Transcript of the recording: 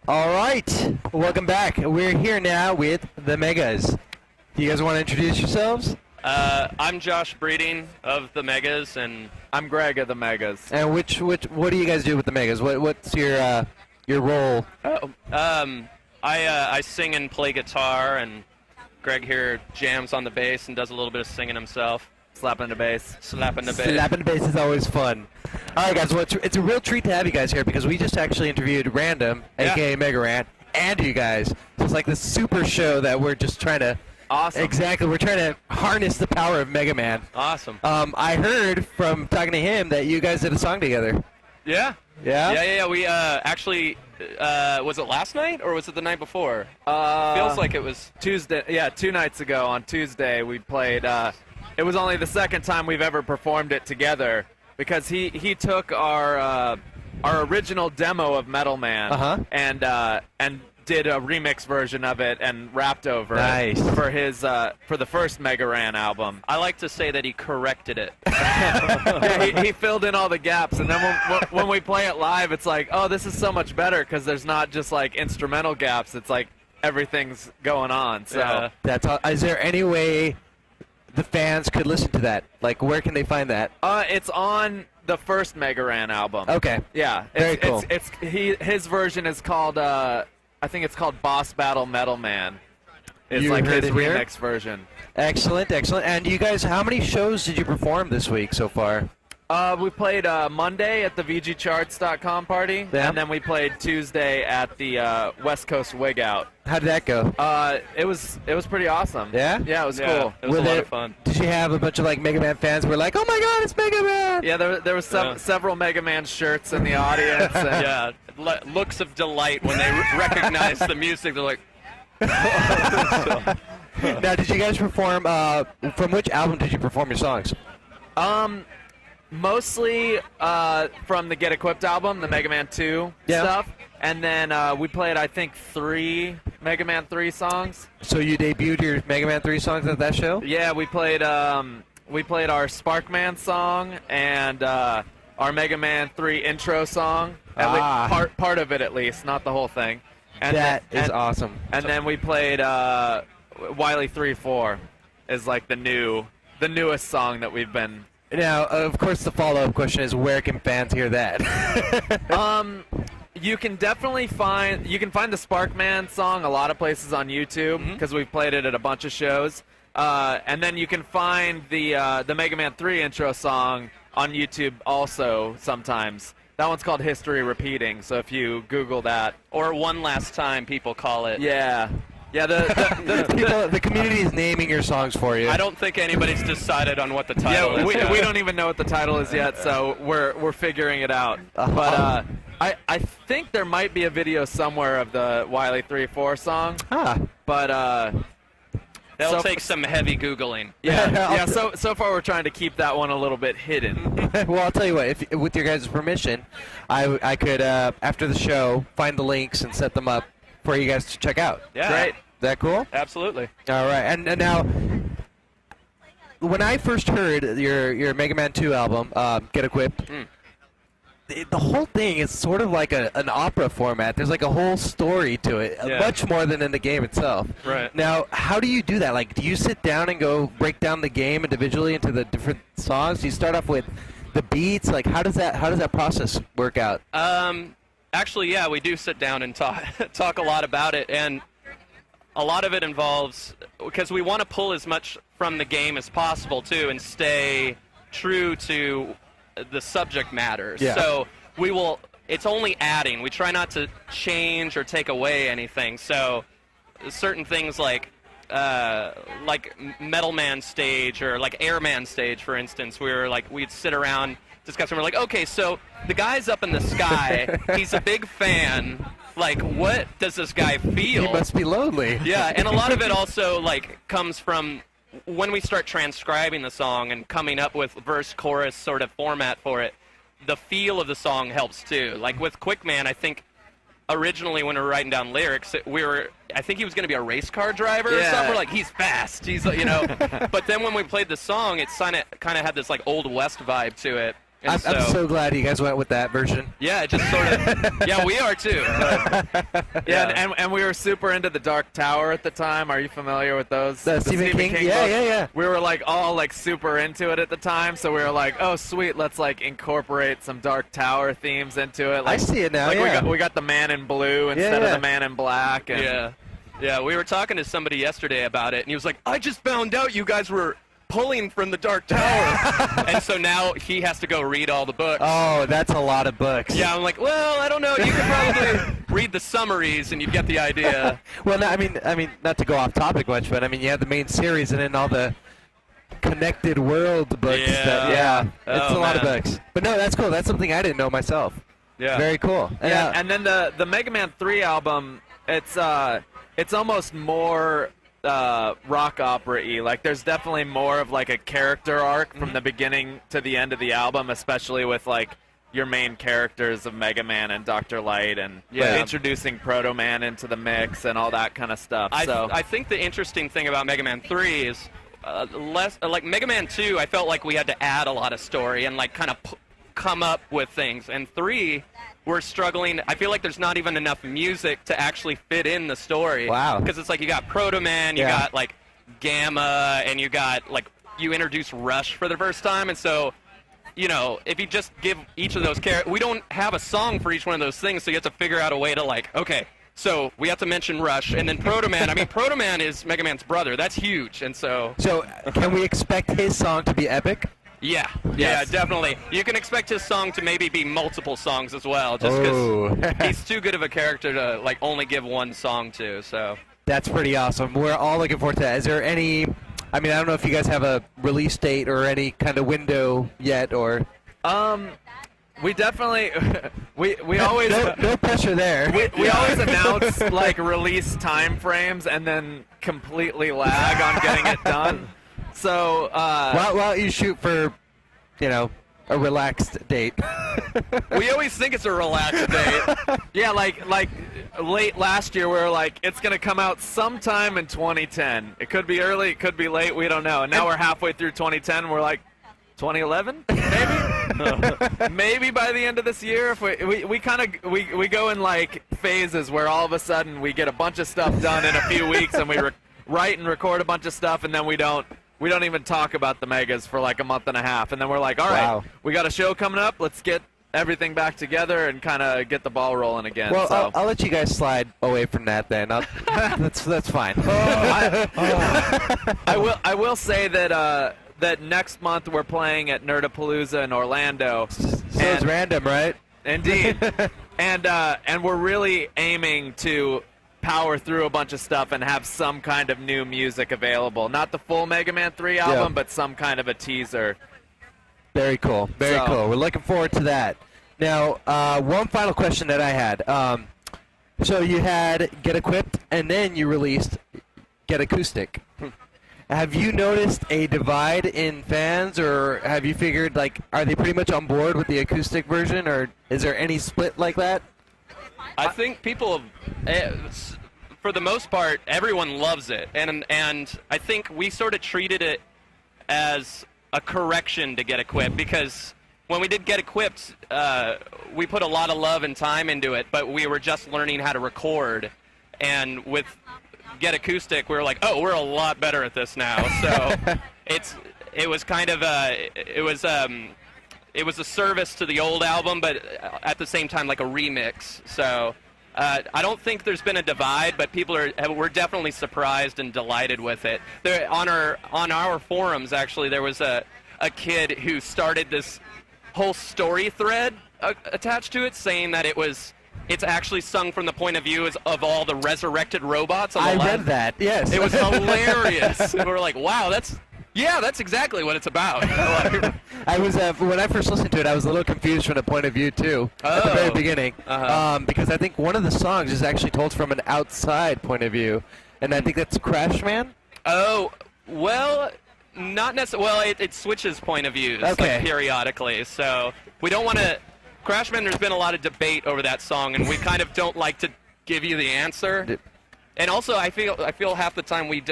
All right, welcome back. We're here now with the Megas. Do you guys want to introduce yourselves? I'm Josh Breeding of the Megas, and I'm Greg of the Megas. And what do you guys do with the Megas? What's your role? I sing and play guitar, and Greg here jams on the bass and does a little bit of singing himself. Slapping the bass. Slapping the bass. Slapping the bass is always fun. All right, guys. Well, it's a real treat to have you guys here because we just actually interviewed Random, aka Mega Rant, and you guys. So it's like this super show that we're just trying to. Awesome. Exactly. We're trying to harness the power of Mega Man. Awesome. I heard from talking to him that you guys did a song together. Yeah. Yeah? Yeah. We actually, was it last night or was it the night before? Feels like it was Tuesday. Yeah, 2 nights ago on Tuesday we played. It was only the second time we've ever performed it together because he took our original demo of Metal Man and did a remix version of it and rapped over it for his for the first Mega Ran album. I like to say that he corrected it. Yeah, he filled in all the gaps, and then when we play it live, it's like, oh, this is so much better because there's not just like instrumental gaps. It's like everything's going on. So That's all. Is there any way the fans could listen to that? Like, where can they find that? it's on the first Mega Ran album. Okay. Yeah. Very cool. His version is called I think it's called Boss Battle Metal Man. It's You like heard his it here? remix version. Excellent, excellent. And you guys, how many shows did you perform this week so far? We played Monday at the VGCharts.com party, Yeah. and then we played Tuesday at the West Coast Wig Out. How did that go? It was pretty awesome. Yeah? Yeah, it was Yeah, cool. it was a lot of fun. Did you have a bunch of like Mega Man fans who were like, "Oh my God, it's Mega Man"? Yeah, there was several Mega Man shirts in the audience. And Yeah, looks of delight when they recognize the music. They're like, Now, did you guys perform? From which album did you perform your songs? mostly from the Get Equipped album, the Mega Man 2 Yeah. stuff. And then we played, I think, 3 Mega Man 3 songs. So you debuted your Mega Man 3 songs at that show? Yeah, we played our Sparkman song and our Mega Man 3 intro song. Part of it, at least, not the whole thing. And That is awesome. And then we played Wily 3-4 is like the newest song that we've been. Now, of course, the follow-up question is, where can fans hear that? You can definitely find the Sparkman song a lot of places on YouTube because we've played it at a bunch of shows. And then you can find the Mega Man 3 intro song on YouTube also sometimes. That one's called History Repeating, so if you Google that. or One Last Time, people call it. Yeah. Yeah, The community is naming your songs for you. I don't think anybody's decided on what the title is. we yet. don't even know what the title is yet, so we're figuring it out. But I think there might be a video somewhere of the Wily 3-4 song, but That'll so- take some heavy Googling. yeah. So far we're trying to keep that one a little bit hidden. Well, I'll tell you what. If with your guys' permission, I could after the show find the links and set them up for you guys to check out. Yeah. Great. Is that cool? Absolutely. All right. And now, when I first heard your Mega Man 2 album, Get Equipped, the whole thing is sort of like an opera format. There's like a whole story to it, Yeah. much more than in the game itself. Right. Now, how do you do that? Like, do you sit down and go break down the game individually into the different songs? Do you start off with the beats? Like, how does that process work out? Actually, yeah, we do sit down and talk a lot about it, and a lot of it involves, because we want to pull as much from the game as possible too, and stay true to the subject matter. Yeah. So it's only adding. We try not to change or take away anything. So certain things like Metal Man stage or like Airman stage, for instance, we'd sit around discussing. We're like, okay, so the guy's up in the sky. He's a big fan. Like, what does this guy feel? He must be lonely. Yeah, and a lot of it also comes from when we start transcribing the song and coming up with verse-chorus sort of format for it. The feel of the song helps too. Like with Quickman, I think originally when we were writing down lyrics, I think he was going to be a race car driver or something. We're like, he's fast. He's But then when we played the song, it kind of had this like Old West vibe to it. And I'm so glad you guys went with that version. yeah, it just sort of. Yeah, we are too. But, Yeah, and we were super into the Dark Tower at the time. Are you familiar with those? The Stephen King? Yeah, books? yeah. We were like all like super into it at the time, so we were like, oh sweet, let's like incorporate some Dark Tower themes into it. Like, I see it now. Like yeah. we got the Man in Blue instead of the Man in Black. And yeah, we were talking to somebody yesterday about it, and he was like, I just found out you guys were pulling from the Dark Tower. And so now he has to go read all the books. Oh, that's a lot of books. Yeah, I'm like, well, I don't know. You could probably read the summaries and you'd get the idea. Well, no, I mean, not to go off topic much, but I mean, you have the main series and then all the connected world books. Yeah. It's a lot of books. But no, that's cool. That's something I didn't know myself. Yeah. Very cool. Yeah, and then the Mega Man 3 album, it's almost more rock opera-y. Like there's definitely more of like a character arc from the beginning to the end of the album, especially with like your main characters of Mega Man and Dr. Light, and introducing Proto Man into the mix and all that kind of stuff. I think the interesting thing about Mega Man 3 is less like Mega Man 2. I felt like we had to add a lot of story and like kind of come up with things, and 3. We're struggling. I feel like there's not even enough music to actually fit in the story. Wow. Because it's like you got Proto Man, you got like Gamma, and you got like you introduce Rush for the first time, and so if you just give each of those characters, we don't have a song for each one of those things, so you have to figure out a way to like, okay, so we have to mention Rush, and then Proto Man. I mean, Proto Man is Mega Man's brother. That's huge, and so. So can we expect his song to be epic? Yeah, definitely. You can expect his song to maybe be multiple songs as well, just Oh. because he's too good of a character to like only give one song to. So That's pretty awesome. We're all looking forward to that. Is there any? I mean, I don't know if you guys have a release date or any kind of window yet, or. We definitely we always no pressure there. we always announce like release time frames and then completely lag on getting it done. So well, you shoot for, a relaxed date. we always think it's a relaxed date. yeah, like late last year we were like, it's gonna come out sometime in 2010. It could be early, it could be late, we don't know. And now we're halfway through 2010. We're like, 2011 maybe. Maybe by the end of this year, if we kind of we go in like phases where all of a sudden we get a bunch of stuff done in a few weeks, and we write and record a bunch of stuff, and then we don't even talk about the megas for like a month and a half, and then we're like, all right, we got a show coming up, let's get everything back together and kind of get the ball rolling again. Well, so. I'll let you guys slide away from that then. That's fine. I will say that that next month we're playing at Nerdapalooza in Orlando. So it's random, right? Indeed. and we're really aiming to power through a bunch of stuff and have some kind of new music available. Not the full Mega Man 3 album, but some kind of a teaser. Very cool. Very cool. We're looking forward to that. Now, one final question that I had. So you had Get Equipped, and then you released Get Acoustic. Have you noticed a divide in fans, or have you figured, like, are they pretty much on board with the acoustic version, or is there any split like that? I think people, for the most part, everyone loves it, and I think we sort of treated it as a correction to Get Equipped, because when we did Get Equipped, we put a lot of love and time into it, but we were just learning how to record, and with Get Acoustic, we were like, oh, we're a lot better at this now. So it was kind of it was a service to the old album, but at the same time like a remix. So I don't think there's been a divide, but we're definitely surprised and delighted with it. On our forums, actually, there was a kid who started this whole story thread attached to it, saying that it's actually sung from the point of view of all the resurrected robots. I read that, yes. It was hilarious. We were like, wow, that's exactly what it's about. I was when I first listened to it, I was a little confused from the point of view too at the very beginning, because I think one of the songs is actually told from an outside point of view, and I think that's Crash Man. Oh, well, not necessarily. Well, it switches point of views like, periodically, so we don't want to. Crashman, there's been a lot of debate over that song, and we kind of don't like to give you the answer. And also, I feel half the time we